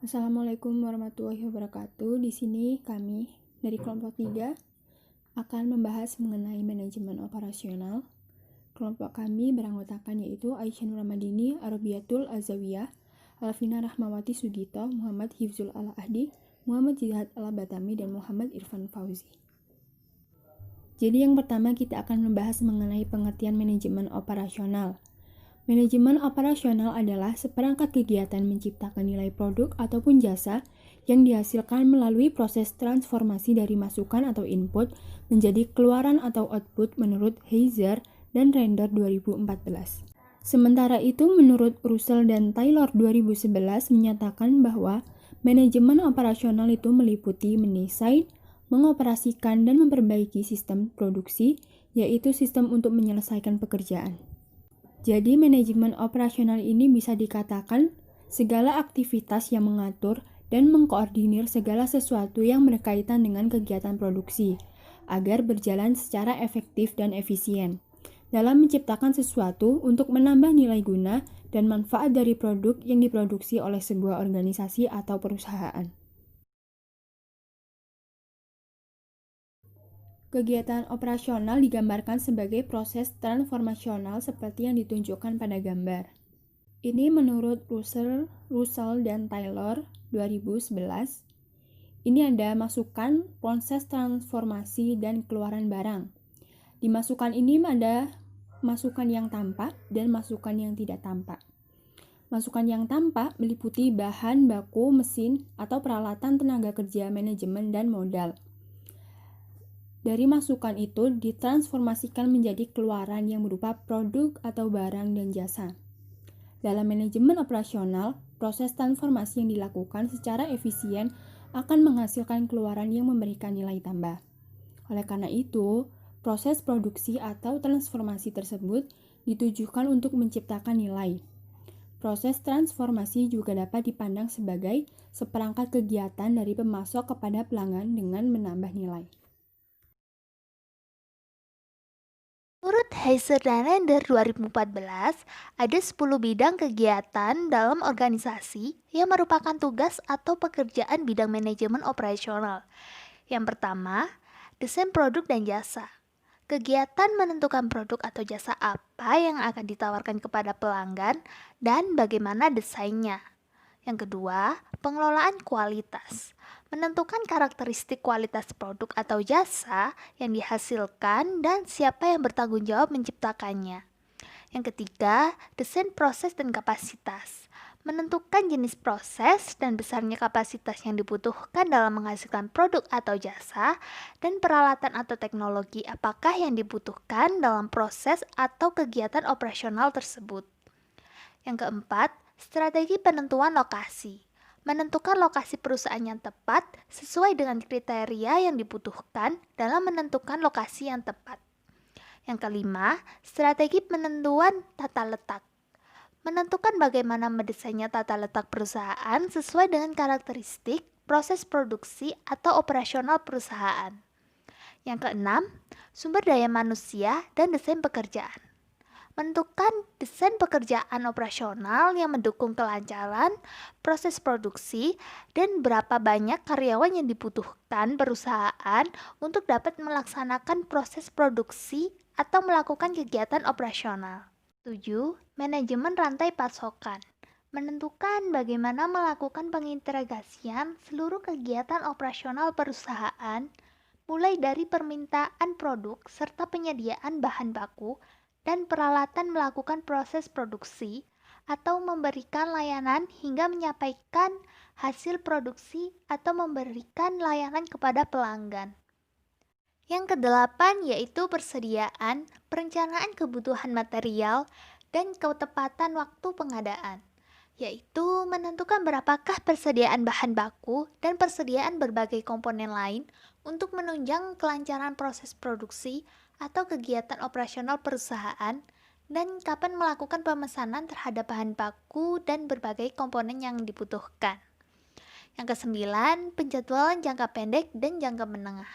Assalamualaikum warahmatullahi wabarakatuh. Di sini kami dari kelompok 3 akan membahas mengenai manajemen operasional. Kelompok kami beranggotakan yaitu Aisyah Nur Ramadini, Arabiyatul Azawiyah, Alvina Rahmawati Sugito, Muhammad Hifzul Ala-Ahdi, Muhammad Jihad Ala-Batami, dan Muhammad Irfan Fauzi. Jadi yang pertama kita akan membahas mengenai pengertian manajemen operasional. Manajemen operasional adalah seperangkat kegiatan menciptakan nilai produk ataupun jasa yang dihasilkan melalui proses transformasi dari masukan atau input menjadi keluaran atau output menurut Heiser dan Render 2014. Sementara itu, menurut Russell dan Taylor 2011 menyatakan bahwa manajemen operasional itu meliputi mendesain, mengoperasikan, dan memperbaiki sistem produksi, yaitu sistem untuk menyelesaikan pekerjaan. Jadi, manajemen operasional ini bisa dikatakan segala aktivitas yang mengatur dan mengkoordinir segala sesuatu yang berkaitan dengan kegiatan produksi, agar berjalan secara efektif dan efisien, dalam menciptakan sesuatu untuk menambah nilai guna dan manfaat dari produk yang diproduksi oleh sebuah organisasi atau perusahaan. Kegiatan operasional digambarkan sebagai proses transformasional seperti yang ditunjukkan pada gambar. Ini menurut Russell dan Taylor 2011. Ini ada masukan, proses transformasi, dan keluaran barang. Di masukan ini ada masukan yang tampak dan masukan yang tidak tampak. Masukan yang tampak meliputi bahan baku, mesin, atau peralatan, tenaga kerja, manajemen, dan modal. Dari masukan itu ditransformasikan menjadi keluaran yang berupa produk atau barang dan jasa. Dalam manajemen operasional, proses transformasi yang dilakukan secara efisien akan menghasilkan keluaran yang memberikan nilai tambah. Oleh karena itu, proses produksi atau transformasi tersebut ditujukan untuk menciptakan nilai. Proses transformasi juga dapat dipandang sebagai seperangkat kegiatan dari pemasok kepada pelanggan dengan menambah nilai. Menurut Heiser dan Render 2014, ada 10 bidang kegiatan dalam organisasi yang merupakan tugas atau pekerjaan bidang manajemen operasional. Yang pertama, desain produk dan jasa. Kegiatan menentukan produk atau jasa apa yang akan ditawarkan kepada pelanggan dan bagaimana desainnya. Yang kedua, pengelolaan kualitas. Menentukan karakteristik kualitas produk atau jasa yang dihasilkan dan siapa yang bertanggung jawab menciptakannya. Yang ketiga, desain proses dan kapasitas. Menentukan jenis proses dan besarnya kapasitas yang dibutuhkan dalam menghasilkan produk atau jasa, dan peralatan atau teknologi apakah yang dibutuhkan dalam proses atau kegiatan operasional tersebut. Yang keempat, strategi penentuan lokasi. Menentukan lokasi perusahaan yang tepat sesuai dengan kriteria yang dibutuhkan dalam menentukan lokasi yang tepat. Yang kelima, strategi penentuan tata letak. Menentukan bagaimana mendesainnya tata letak perusahaan sesuai dengan karakteristik, proses produksi, atau operasional perusahaan. Yang keenam, sumber daya manusia dan desain pekerjaan. Menentukan desain pekerjaan operasional yang mendukung kelancaran proses produksi dan berapa banyak karyawan yang dibutuhkan perusahaan untuk dapat melaksanakan proses produksi atau melakukan kegiatan operasional. 7. Manajemen rantai pasokan. Menentukan bagaimana melakukan pengintegrasian seluruh kegiatan operasional perusahaan, mulai dari permintaan produk serta penyediaan bahan baku dan peralatan melakukan proses produksi atau memberikan layanan hingga menyampaikan hasil produksi atau memberikan layanan kepada pelanggan. Yang kedelapan yaitu persediaan, perencanaan kebutuhan material, dan ketepatan waktu pengadaan, yaitu menentukan berapakah persediaan bahan baku dan persediaan berbagai komponen lain untuk menunjang kelancaran proses produksi atau kegiatan operasional perusahaan, dan kapan melakukan pemesanan terhadap bahan baku dan berbagai komponen yang dibutuhkan. Yang kesembilan, penjadwalan jangka pendek dan jangka menengah.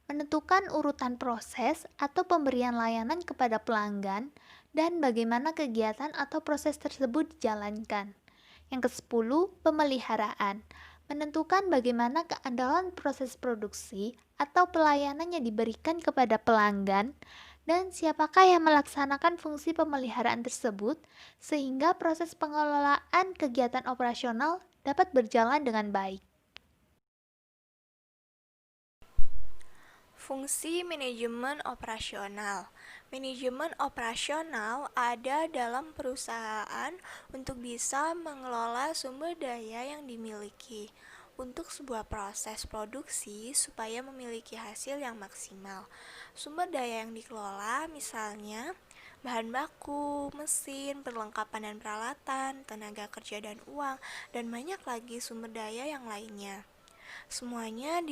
Menentukan urutan proses atau pemberian layanan kepada pelanggan dan bagaimana kegiatan atau proses tersebut dijalankan. Yang ke-10, pemeliharaan. Menentukan bagaimana keandalan proses produksi atau pelayanan yang diberikan kepada pelanggan dan siapakah yang melaksanakan fungsi pemeliharaan tersebut sehingga proses pengelolaan kegiatan operasional dapat berjalan dengan baik. Fungsi manajemen operasional. Manajemen operasional ada dalam perusahaan untuk bisa mengelola sumber daya yang dimiliki untuk sebuah proses produksi supaya memiliki hasil yang maksimal. Sumber daya yang dikelola misalnya bahan baku, mesin, perlengkapan dan peralatan, tenaga kerja dan uang, dan banyak lagi sumber daya yang lainnya. Semuanya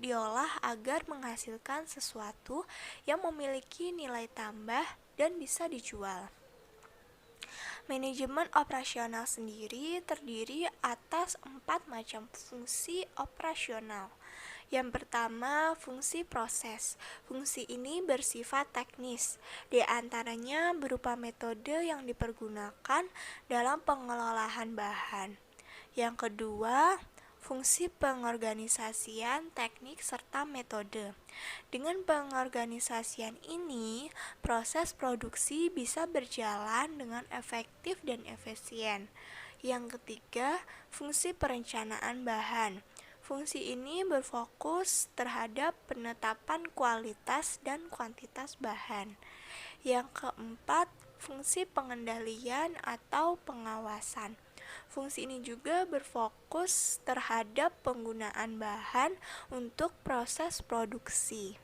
diolah agar menghasilkan sesuatu yang memiliki nilai tambah dan bisa dijual. Manajemen operasional sendiri terdiri atas 4 macam fungsi operasional. Yang pertama, fungsi proses. Fungsi ini bersifat teknis, di antaranya berupa metode yang dipergunakan dalam pengelolaan bahan. Yang kedua, fungsi pengorganisasian, teknik, serta metode. Dengan pengorganisasian ini, proses produksi bisa berjalan dengan efektif dan efisien. Yang ketiga, fungsi perencanaan bahan. Fungsi ini berfokus terhadap penetapan kualitas dan kuantitas bahan. Yang keempat, fungsi pengendalian atau pengawasan. Fungsi ini juga berfokus terhadap penggunaan bahan untuk proses produksi.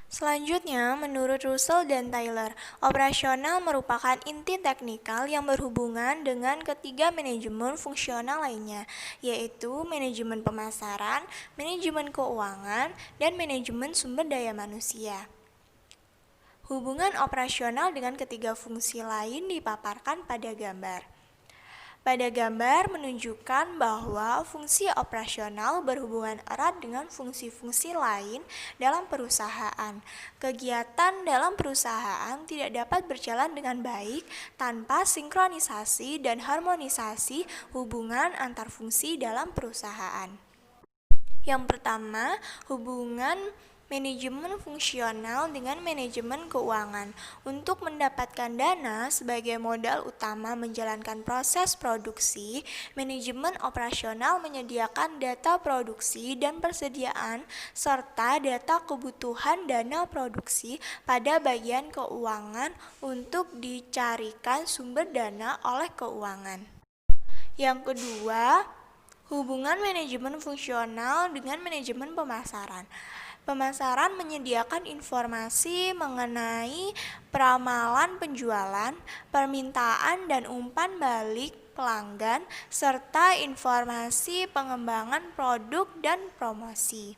Selanjutnya, menurut Russell dan Taylor, operasional merupakan inti teknikal yang berhubungan dengan ketiga manajemen fungsional lainnya, yaitu manajemen pemasaran, manajemen keuangan, dan manajemen sumber daya manusia. Hubungan operasional dengan ketiga fungsi lain dipaparkan pada gambar. Pada gambar menunjukkan bahwa fungsi operasional berhubungan erat dengan fungsi-fungsi lain dalam perusahaan. Kegiatan dalam perusahaan tidak dapat berjalan dengan baik tanpa sinkronisasi dan harmonisasi hubungan antar fungsi dalam perusahaan. Yang pertama, hubungan manajemen fungsional dengan manajemen keuangan. Untuk mendapatkan dana sebagai modal utama menjalankan proses produksi, manajemen operasional menyediakan data produksi dan persediaan serta data kebutuhan dana produksi pada bagian keuangan untuk dicarikan sumber dana oleh keuangan. Yang kedua, hubungan manajemen fungsional dengan manajemen pemasaran. Pemasaran menyediakan informasi mengenai peramalan penjualan, permintaan dan umpan balik pelanggan, serta informasi pengembangan produk dan promosi.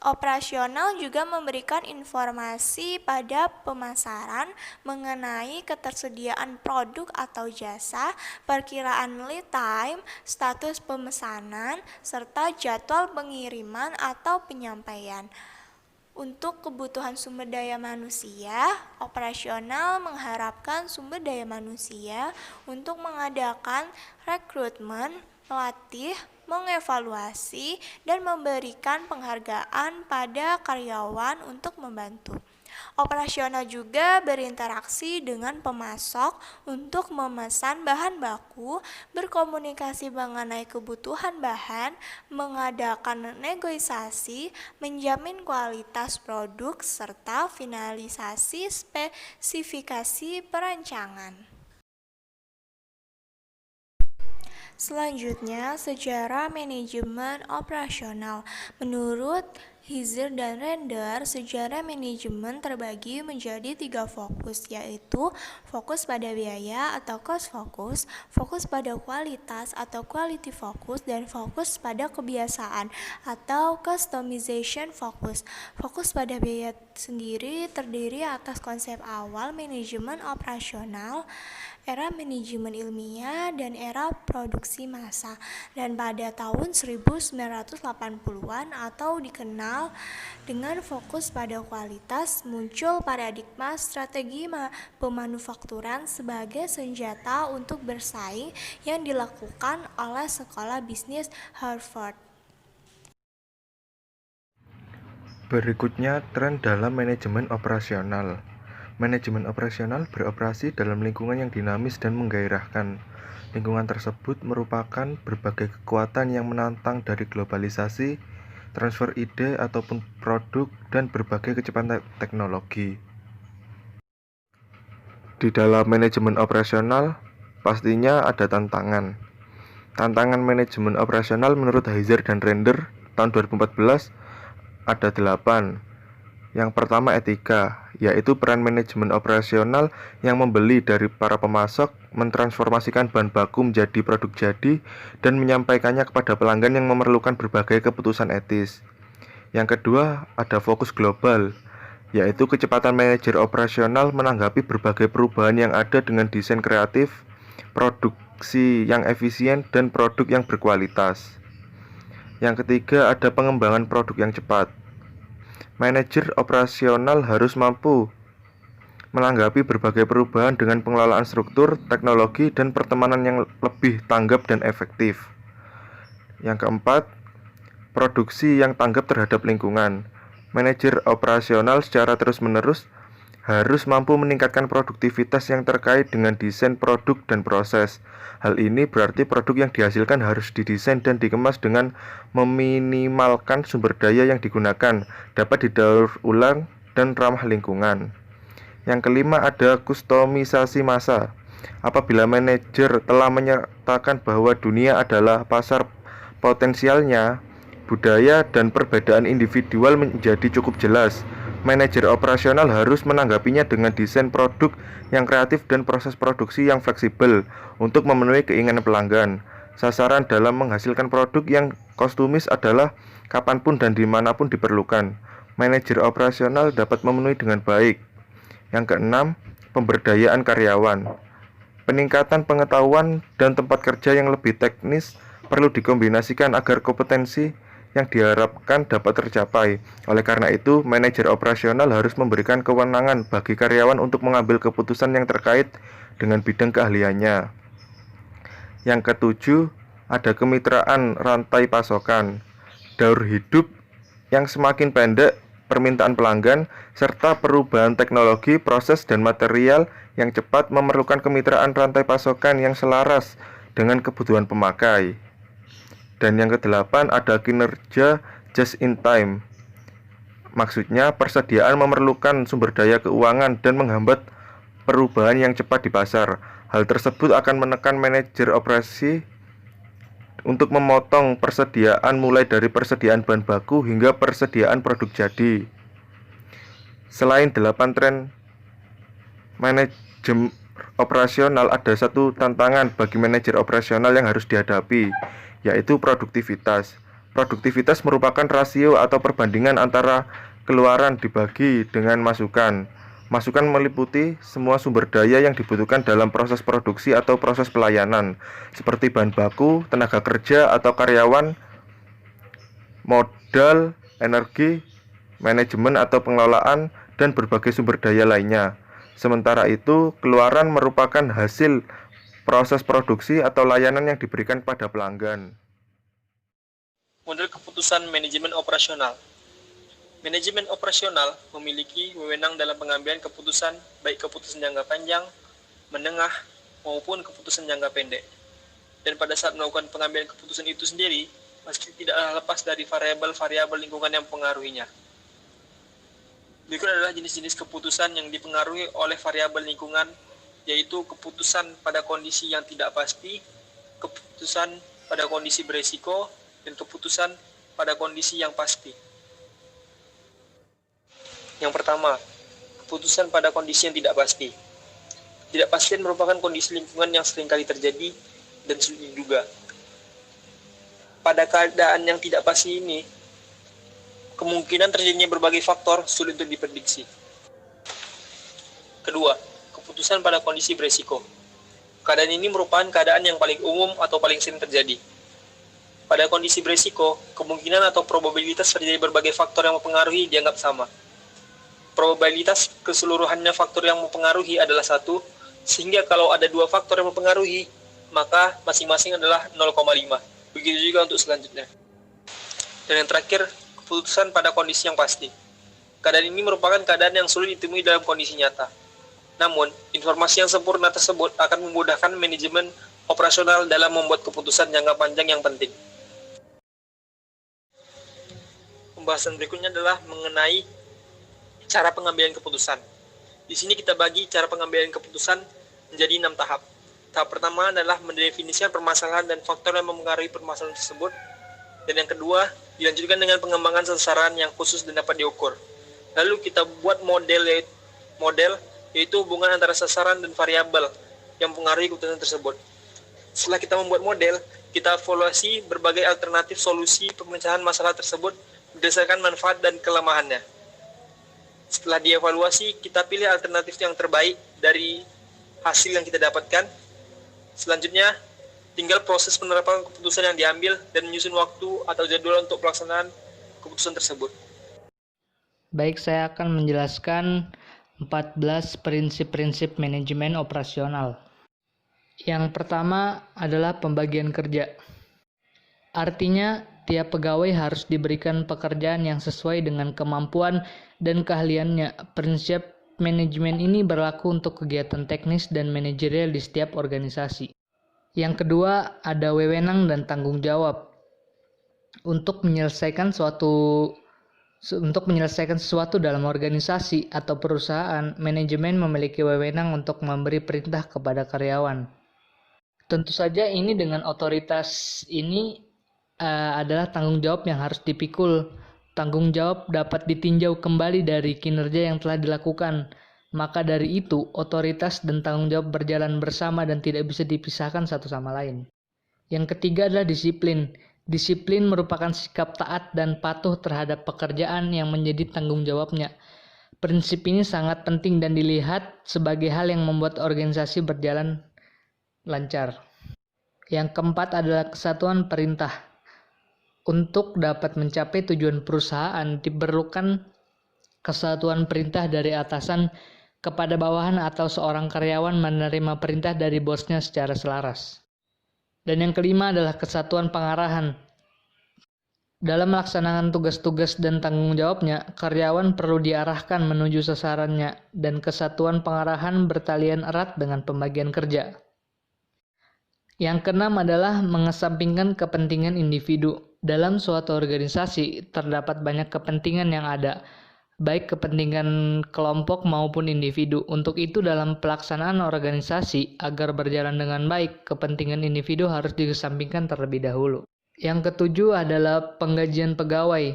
Operasional juga memberikan informasi pada pemasaran mengenai ketersediaan produk atau jasa, perkiraan lead time, status pemesanan, serta jadwal pengiriman atau penyampaian. Untuk kebutuhan sumber daya manusia, operasional mengharapkan sumber daya manusia untuk mengadakan rekrutmen, melatih, mengevaluasi, dan memberikan penghargaan pada karyawan untuk membantu. Operasional juga berinteraksi dengan pemasok untuk memesan bahan baku, berkomunikasi mengenai kebutuhan bahan, mengadakan negosiasi, menjamin kualitas produk, serta finalisasi spesifikasi perancangan. Selanjutnya, sejarah manajemen operasional. Menurut Heiser dan Render, sejarah manajemen terbagi menjadi 3 fokus, yaitu fokus pada biaya atau cost focus, fokus pada kualitas atau quality focus, dan fokus pada kebiasaan atau customization focus. Fokus pada biaya sendiri terdiri atas konsep awal manajemen operasional era manajemen ilmiah, dan era produksi massa. Dan pada tahun 1980-an atau dikenal dengan fokus pada kualitas, muncul paradigma strategi pemanufakturan sebagai senjata untuk bersaing yang dilakukan oleh Sekolah Bisnis Harvard. Berikutnya, tren dalam manajemen operasional. Manajemen operasional beroperasi dalam lingkungan yang dinamis dan menggairahkan. Lingkungan tersebut merupakan berbagai kekuatan yang menantang dari globalisasi, transfer ide ataupun produk, dan berbagai kecepatan teknologi. Di dalam manajemen operasional, pastinya ada tantangan. Tantangan manajemen operasional menurut Heiser dan Render tahun 2014 ada 8. Yang pertama etika, yaitu peran manajemen operasional yang membeli dari para pemasok, mentransformasikan bahan baku menjadi produk jadi, dan menyampaikannya kepada pelanggan yang memerlukan berbagai keputusan etis. Yang kedua, ada fokus global, yaitu kecepatan manajer operasional menanggapi berbagai perubahan yang ada dengan desain kreatif, produksi yang efisien, dan produk yang berkualitas. Yang ketiga, ada pengembangan produk yang cepat. Manajer operasional harus mampu menanggapi berbagai perubahan dengan pengelolaan struktur, teknologi, dan pertemanan yang lebih tanggap dan efektif. Yang keempat, produksi yang tanggap terhadap lingkungan. Manajer operasional secara terus-menerus harus mampu meningkatkan produktivitas yang terkait dengan desain produk dan proses. Hal ini berarti produk yang dihasilkan harus didesain dan dikemas dengan meminimalkan sumber daya yang digunakan, dapat didaur ulang, dan ramah lingkungan. Yang kelima, ada kustomisasi massa. Apabila manajer telah menyatakan bahwa dunia adalah pasar potensialnya, budaya dan perbedaan individual menjadi cukup jelas. Manajer operasional harus menanggapinya dengan desain produk yang kreatif dan proses produksi yang fleksibel untuk memenuhi keinginan pelanggan. Sasaran dalam menghasilkan produk yang kostumis adalah kapanpun dan dimanapun diperlukan. Manajer operasional dapat memenuhi dengan baik. Yang keenam, pemberdayaan karyawan. Peningkatan pengetahuan dan tempat kerja yang lebih teknis perlu dikombinasikan agar kompetensi yang diharapkan dapat tercapai. Oleh karena itu, manajer operasional harus memberikan kewenangan bagi karyawan untuk mengambil keputusan yang terkait dengan bidang keahliannya. Yang ketujuh, ada kemitraan rantai pasokan. Daur hidup yang semakin pendek, permintaan pelanggan, serta perubahan teknologi, proses, dan material yang cepat memerlukan kemitraan rantai pasokan yang selaras dengan kebutuhan pemakai. Dan yang kedelapan, ada kinerja just in time. Maksudnya, persediaan memerlukan sumber daya keuangan dan menghambat perubahan yang cepat di pasar. Hal tersebut akan menekan manajer operasi untuk memotong persediaan mulai dari persediaan bahan baku hingga persediaan produk jadi. Selain 8 tren manajemen operasional, ada satu tantangan bagi manajer operasional yang harus dihadapi, yaitu produktivitas. Produktivitas merupakan rasio atau perbandingan antara keluaran dibagi dengan masukan. Masukan meliputi semua sumber daya yang dibutuhkan dalam proses produksi atau proses pelayanan, seperti bahan baku, tenaga kerja atau karyawan, modal, energi, manajemen atau pengelolaan, dan berbagai sumber daya lainnya. Sementara itu, keluaran merupakan hasil proses produksi atau layanan yang diberikan pada pelanggan. Model keputusan manajemen operasional. Manajemen operasional memiliki wewenang dalam pengambilan keputusan, baik keputusan jangka panjang, menengah, maupun keputusan jangka pendek. Dan pada saat melakukan pengambilan keputusan itu sendiri, pasti tidak lepas dari variabel-variabel lingkungan yang mempengaruhinya. Berikut adalah jenis-jenis keputusan yang dipengaruhi oleh variabel lingkungan, yaitu keputusan pada kondisi yang tidak pasti, keputusan pada kondisi beresiko, dan keputusan pada kondisi yang pasti. Yang pertama, keputusan pada kondisi yang tidak pasti. Ketidakpastian merupakan kondisi lingkungan yang seringkali terjadi dan sulit diduga. Pada keadaan yang tidak pasti ini, kemungkinan terjadinya berbagai faktor sulit untuk diprediksi. Kedua, keputusan pada kondisi beresiko. Keadaan ini merupakan keadaan yang paling umum atau paling sering terjadi. Pada kondisi berisiko, kemungkinan atau probabilitas terjadi berbagai faktor yang mempengaruhi dianggap sama. Probabilitas keseluruhannya faktor yang mempengaruhi adalah 1, sehingga kalau ada 2 faktor yang mempengaruhi, maka masing-masing adalah 0,5. Begitu juga untuk selanjutnya. Dan yang terakhir, keputusan pada kondisi yang pasti. Keadaan ini merupakan keadaan yang sulit ditemui dalam kondisi nyata. Namun, informasi yang sempurna tersebut akan memudahkan manajemen operasional dalam membuat keputusan jangka panjang yang penting. Pembahasan berikutnya adalah mengenai cara pengambilan keputusan. Di sini kita bagi cara pengambilan keputusan menjadi 6 tahap. Tahap pertama adalah mendefinisikan permasalahan dan faktor yang mempengaruhi permasalahan tersebut. Dan yang kedua, dilanjutkan dengan pengembangan sasaran yang khusus dan dapat diukur. Lalu kita buat model yaitu hubungan antara sasaran dan variabel yang mempengaruhi keputusan tersebut. Setelah kita membuat model, kita evaluasi berbagai alternatif solusi pemecahan masalah tersebut berdasarkan manfaat dan kelemahannya. Setelah dievaluasi, kita pilih alternatif yang terbaik dari hasil yang kita dapatkan. Selanjutnya, tinggal proses penerapan keputusan yang diambil dan menyusun waktu atau jadwal untuk pelaksanaan keputusan tersebut. Baik, saya akan menjelaskan 14 prinsip-prinsip manajemen operasional. Yang pertama adalah pembagian kerja. Artinya, tiap pegawai harus diberikan pekerjaan yang sesuai dengan kemampuan dan keahliannya. Prinsip manajemen ini berlaku untuk kegiatan teknis dan manajerial di setiap organisasi. Yang kedua, ada wewenang dan tanggung jawab. Untuk menyelesaikan sesuatu dalam organisasi atau perusahaan, manajemen memiliki wewenang untuk memberi perintah kepada karyawan. Tentu saja ini dengan otoritas ini adalah tanggung jawab yang harus dipikul. Tanggung jawab dapat ditinjau kembali dari kinerja yang telah dilakukan. Maka dari itu, otoritas dan tanggung jawab berjalan bersama dan tidak bisa dipisahkan satu sama lain. Yang ketiga adalah disiplin. Disiplin merupakan sikap taat dan patuh terhadap pekerjaan yang menjadi tanggung jawabnya. Prinsip ini sangat penting dan dilihat sebagai hal yang membuat organisasi berjalan lancar. Yang keempat adalah kesatuan perintah. Untuk dapat mencapai tujuan perusahaan, diperlukan kesatuan perintah dari atasan kepada bawahan atau seorang karyawan menerima perintah dari bosnya secara selaras. Dan yang kelima adalah kesatuan pengarahan. Dalam melaksanakan tugas-tugas dan tanggung jawabnya, karyawan perlu diarahkan menuju sasarannya, dan kesatuan pengarahan bertalian erat dengan pembagian kerja. Yang keenam adalah mengesampingkan kepentingan individu. Dalam suatu organisasi, terdapat banyak kepentingan yang ada, baik kepentingan kelompok maupun individu. Untuk itu, dalam pelaksanaan organisasi, agar berjalan dengan baik, kepentingan individu harus dikesampingkan terlebih dahulu. Yang ketujuh adalah penggajian pegawai.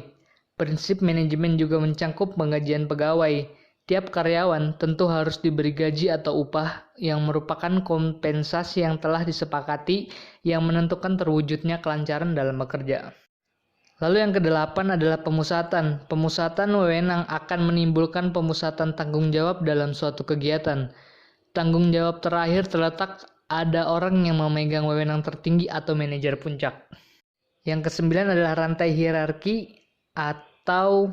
Prinsip manajemen juga mencangkup penggajian pegawai. Tiap karyawan tentu harus diberi gaji atau upah yang merupakan kompensasi yang telah disepakati yang menentukan terwujudnya kelancaran dalam bekerja. Lalu yang kedelapan adalah pemusatan. Pemusatan wewenang akan menimbulkan pemusatan tanggung jawab dalam suatu kegiatan. Tanggung jawab terakhir terletak ada orang yang memegang wewenang tertinggi atau manajer puncak. Yang kesembilan adalah rantai hierarki atau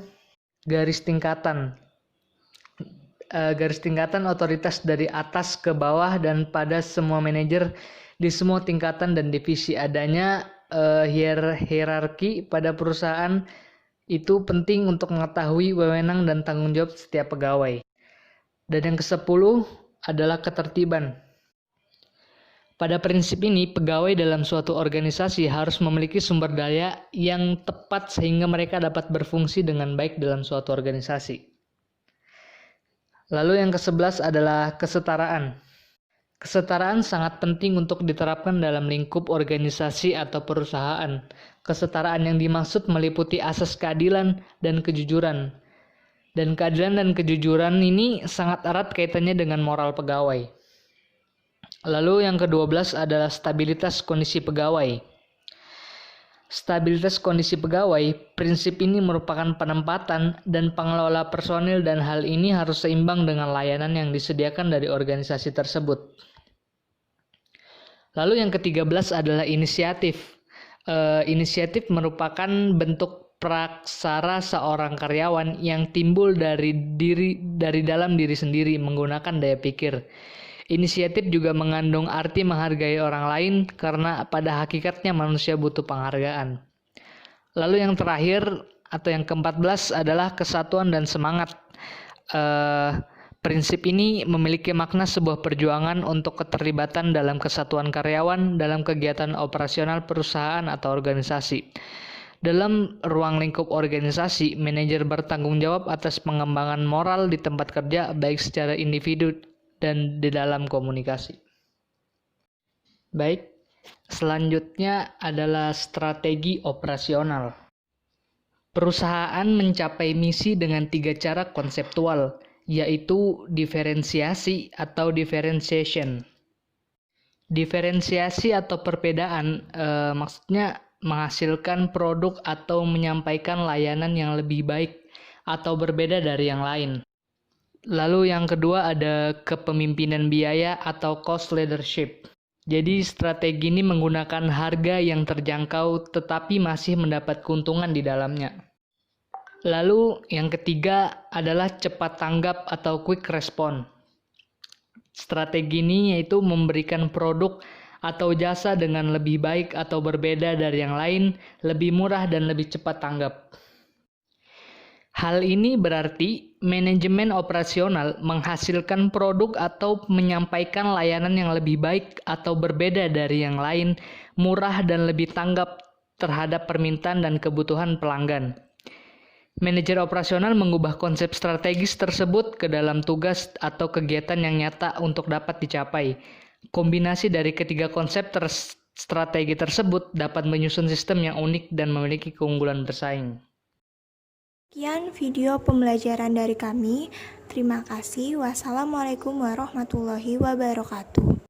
garis tingkatan. Garis tingkatan otoritas dari atas ke bawah dan pada semua manajer di semua tingkatan dan divisi. Adanya hierarki pada perusahaan itu penting untuk mengetahui wewenang dan tanggung jawab setiap pegawai. Dan yang ke-10 adalah ketertiban. Pada prinsip ini, pegawai dalam suatu organisasi harus memiliki sumber daya yang tepat sehingga mereka dapat berfungsi dengan baik dalam suatu organisasi. Lalu yang ke-11 adalah kesetaraan. Kesetaraan sangat penting untuk diterapkan dalam lingkup organisasi atau perusahaan. Kesetaraan yang dimaksud meliputi asas keadilan dan kejujuran. Dan keadilan dan kejujuran ini sangat erat kaitannya dengan moral pegawai. Lalu yang ke-12 adalah stabilitas kondisi pegawai. Stabilitas kondisi pegawai, prinsip ini merupakan penempatan dan pengelola personil dan hal ini harus seimbang dengan layanan yang disediakan dari organisasi tersebut. Lalu yang ke-13 adalah inisiatif. Inisiatif merupakan bentuk praksara seorang karyawan yang timbul dari dalam diri sendiri menggunakan daya pikir. Inisiatif juga mengandung arti menghargai orang lain karena pada hakikatnya manusia butuh penghargaan. Lalu yang terakhir atau yang ke-14 adalah kesatuan dan semangat. Prinsip ini memiliki makna sebuah perjuangan untuk keterlibatan dalam kesatuan karyawan dalam kegiatan operasional perusahaan atau organisasi. Dalam ruang lingkup organisasi, manajer bertanggung jawab atas pengembangan moral di tempat kerja baik secara individu dan di dalam komunikasi. Baik, selanjutnya adalah strategi operasional. Perusahaan mencapai misi dengan 3 cara konseptual, yaitu diferensiasi atau differentiation. Diferensiasi atau perbedaan maksudnya menghasilkan produk atau menyampaikan layanan yang lebih baik atau berbeda dari yang lain. Lalu yang kedua ada kepemimpinan biaya atau cost leadership. Jadi strategi ini menggunakan harga yang terjangkau tetapi masih mendapat keuntungan di dalamnya. Lalu yang ketiga adalah cepat tanggap atau quick response. Strategi ini yaitu memberikan produk atau jasa dengan lebih baik atau berbeda dari yang lain, lebih murah dan lebih cepat tanggap. Hal ini berarti manajemen operasional menghasilkan produk atau menyampaikan layanan yang lebih baik atau berbeda dari yang lain, murah dan lebih tanggap terhadap permintaan dan kebutuhan pelanggan. Manajer operasional mengubah konsep strategis tersebut ke dalam tugas atau kegiatan yang nyata untuk dapat dicapai. Kombinasi dari ketiga konsep strategi tersebut dapat menyusun sistem yang unik dan memiliki keunggulan bersaing. Sekian video pembelajaran dari kami. Terima kasih. Wassalamualaikum warahmatullahi wabarakatuh.